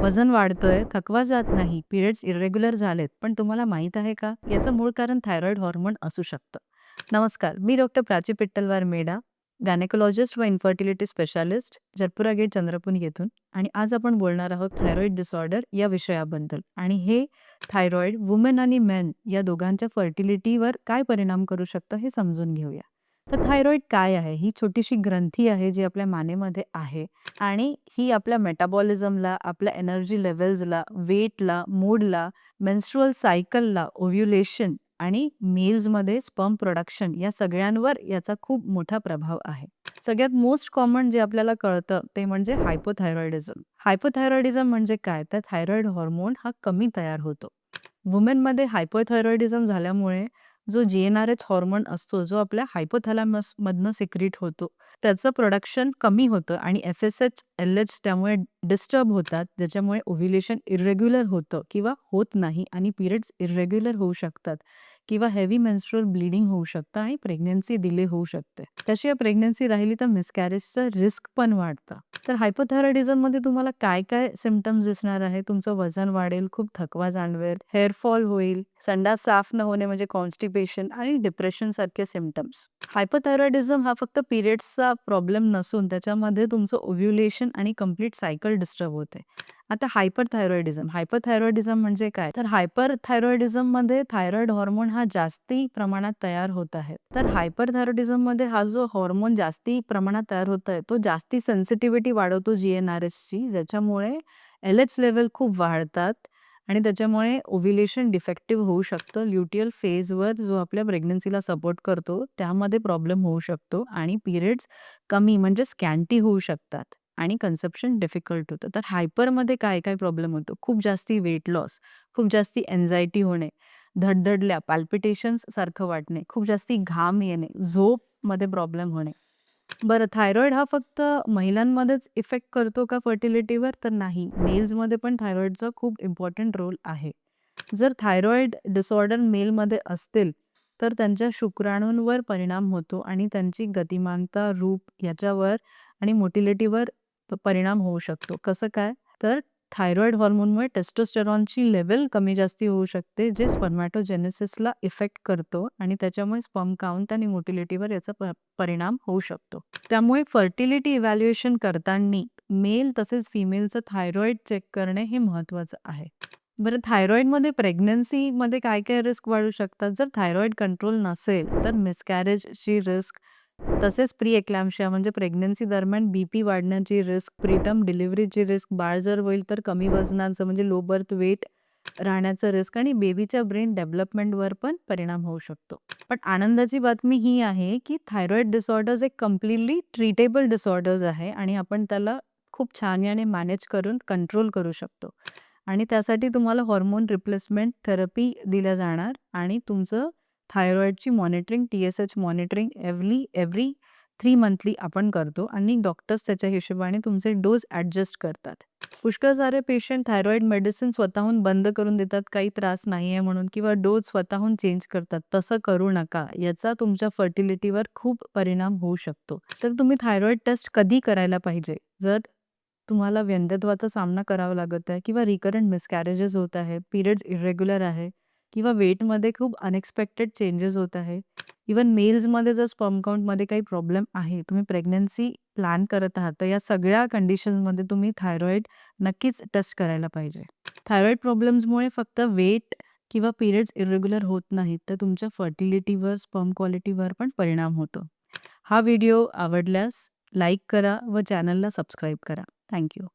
वजन वाढतंय, थकवा जात नाही, पिरियड्स इर्रेग्युलर झालेत, पण तुम्हाला माहीत आहे का? याचं मूळ कारण थायरॉईड हॉर्मोन असू शकतं. नमस्कार, मी डॉक्टर प्राची पिट्टलवार मेडा, गायनेकोलॉजिस्ट व इन्फर्टिलिटी स्पेशालिस्ट, जरपुरा गेट, चंद्रपूर येथून. आणि आज आपण बोलणार आहोत थायरॉईड डिसऑर्डर या विषयाबद्दल. आणि हे थायरॉईड वुमेन आणि मेन या दोघांच्या फर्टिलिटीवर काय परिणाम करू शकतं हे समजून घेऊया. तर थायरॉईड काय आहे? ही छोटीशी ग्रंथी आहे जी आपल्या मानेमध्ये आहे आणि ही आपल्या मेटाबॉलिझमला, आपल्या एनर्जी लेव्हल्सला, वेटला, मूडला, मेन्स्ट्रुअल सायकलला, ओव्ह्युलेशन आणि मेल्समध्ये स्पर्म प्रोडक्शन या सगळ्यांवर याचा खूप मोठा प्रभाव आहे. सगळ्यात मोस्ट कॉमन जे आपल्याला कळतं ते म्हणजे हायपोथायरॉइडिझम. हायपोथायरॉइडिझम म्हणजे काय? तर थायरॉईड हार्मोन हा कमी तयार होतो. वुमेनमध्ये हायपोथायरॉइडिझम झाल्यामुळे जो जी-एन-आर-एच हॉर्मोन असतो, जो आपल्या हायपोथॅलॅमसमधनं सिक्रीट होतो, त्याचं प्रोडक्शन कमी होतं आणि एफ-एस-एच, एल-एच त्यामुळे डिस्टर्ब होतात, ज्याच्यामुळे ओव्ह्युलेशन इर्रेग्युलर होतं किंवा होत नाही आणि पिरियड्स इर्रेग्युलर होऊ शकतात किंवा हेवी मेन्स्ट्रुअल ब्लीडिंग होऊ शकतं आणि प्रेग्नन्सी डिले होऊ शकते. त्याशिवाय प्रेग्नन्सी राहिली तर मिसकॅरेजचं रिस्क पण वाढतं. तर हायपोथायरॉइडिझममध्ये तुम्हाला काय-काय सिम्प्टम्स दिसणार आहे? तुमचं वजन वाढेल, खूप थकवा जाणवेल, हेअर फॉल होईल, संडास साफ न होणे म्हणजे कॉन्स्टिपेशन आणि डिप्रेशनसारखे सिम्प्टम्स. हायपोथायरॉइडिझम हा फक्त पिरियड्सचा प्रॉब्लेम नसून त्याच्यामध्ये तुमचं ओव्ह्युलेशन आणि कंप्लीट सायकल डिस्टर्ब होते. आता हायपरथायरॉइडिझम म्हणजे काय? तर हायपरथायरॉइडिझममध्ये थायरॉईड हार्मोन हा जास्ती प्रमाणात तयार होत आहे. तर हायपरथायरॉइडिझममध्ये हा जो हार्मोन जास्ती प्रमाणात तयार होत आहे, तो जास्ती सेन्सिटिव्हिटी वाढवतो जी-एन-आर-एचची, ज्याच्यामुळे एल-एच लेव्हल खूप वाढतात आणि त्याच्यामुळे ओव्ह्युलेशन डिफेक्टिव्ह होऊ शकतं. ल्युटियल फेजवर जो आपल्या प्रेग्नन्सीला सपोर्ट करतो, त्यामध्ये प्रॉब्लेम होऊ शकतो आणि पिरियड्स कमी म्हणजे स्कॅन्टी होऊ शकतात आणि कन्सेप्शन डिफिकल्ट होतं. तर हायपरमध्ये काय-काय प्रॉब्लेम होतो? खूप जास्ती वेट लॉस, खूप जास्ती अँक्झायटी होणे, धडधडल्या, पाल्पिटेशन्स सारखं वाटणे, खूप जास्ती घाम येणे, झोपमध्ये प्रॉब्लेम होणे. बरं, थायरॉईड हा फक्त महिलांमध्येच इफेक्ट करतो का फर्टिलिटीवर? तर नाही. मेल्समध्ये पण थायरॉईडचा खूप इम्पोर्टंट रोल आहे. जर थायरॉईड डिसऑर्डर मेलमध्ये असतील, तर त्यांच्या शुक्राणूंवर परिणाम होतो आणि त्यांची गतिमानता, रूप याच्यावर आणि मोटिलिटीवर परिणाम होऊ शकतो. कसं काय? तर थायरॉईड हॉर्मोनमुळे टेस्टोस्टेरॉनची लेव्हल कमी जास्ती होऊ शकते, जे स्पर्मॅटोजेनेसिसला इफेक्ट करतो आणि त्याच्यामुळे स्पर्म काउंट आणि मोटिलिटीवर याचा परिणाम होऊ शकतो. त्यामुळे फर्टिलिटी इव्हॅल्युएशन करताना मेल तसेच फिमेलचं थायरॉईड चेक करणे हे महत्त्वाचं आहे. बरं, थायरॉईडमध्ये प्रेग्नन्सीमध्ये काय-काय रिस्क वाढू शकतात? जर थायरॉईड कंट्रोल नसेल, तर मिसकॅरेजची रिस्क, तसेच प्री एक्लॅम्प्शिया म्हणजे प्रेग्नन्सी दरम्यान बीपी वाढण्याची रिस्क, प्रीटर्म डिलिव्हरीची रिस्क, बाळ जर होईल तर कमी वजनाचं म्हणजे लो बर्थ वेट राहण्याचं रिस्क आणि बेबीच्या ब्रेन डेव्हलपमेंटवर पण परिणाम होऊ शकतो. पण आनंदाची बातमी ही आहे, की थायरॉईड डिसऑर्डर्स एक कंप्लीटली ट्रीटेबल डिसऑर्डर्स आहे आणि आपण त्याला खूप छान याने मॅनेज करून कंट्रोल करू शकतो. आणि त्यासाठी तुम्हाला हार्मोन रिप्लेसमेंट थेरपी दिल्या जाणार आणि तुमचं थायरॉईडची monitoring, TSH monitoring every 3 monthly आपण करतो आणि डॉक्टर्स त्याच्या हिशोबाने तुमचे डोस ॲडजस्ट करतात. पुष्कळ सारे पेशंट थायरॉईड मेडिसिन स्वतःहून बंद करून देतात, काही त्रास नाहीये म्हणून किंवा डोस स्वतःहून चेंज करतात. तसं करू नका. याचा तुमच्या फर्टिलिटीवर खूप परिणाम होऊ शकतो. तर तुम्ही थायरॉईड टेस्ट कधी करायला पाहिजे? जर तुम्हाला व्यंध्यत्वाचा सामना करावा लागत आहे किंवा रिकरंट मिसकॅरेजेस होत आहे, पिरियड्स इर्रेग्युलर आहे किंवा वेटमध्ये खूप अनएक्सपेक्टेड चेंजेस होत आहे. इव्हन मेल्समध्ये जर स्पर्म काउंटमध्ये काही प्रॉब्लेम आहे, तुम्ही प्रेग्नन्सी प्लॅन करत आहात, तर या सगळ्या कंडिशन्समध्ये तुम्ही थायरॉईड नक्कीच टेस्ट करायला पाहिजे. थायरॉईड प्रॉब्लेम्समुळे फक्त वेट किंवा पिरियड्स इर्रेग्युलर होत नाहीत, तर तुमच्या फर्टिलिटीवर, स्पर्म क्वालिटीवर पण परिणाम होतो. हा व्हिडिओ आवडल्यास लाईक करा व चॅनलला सबस्क्राईब करा. Thank you.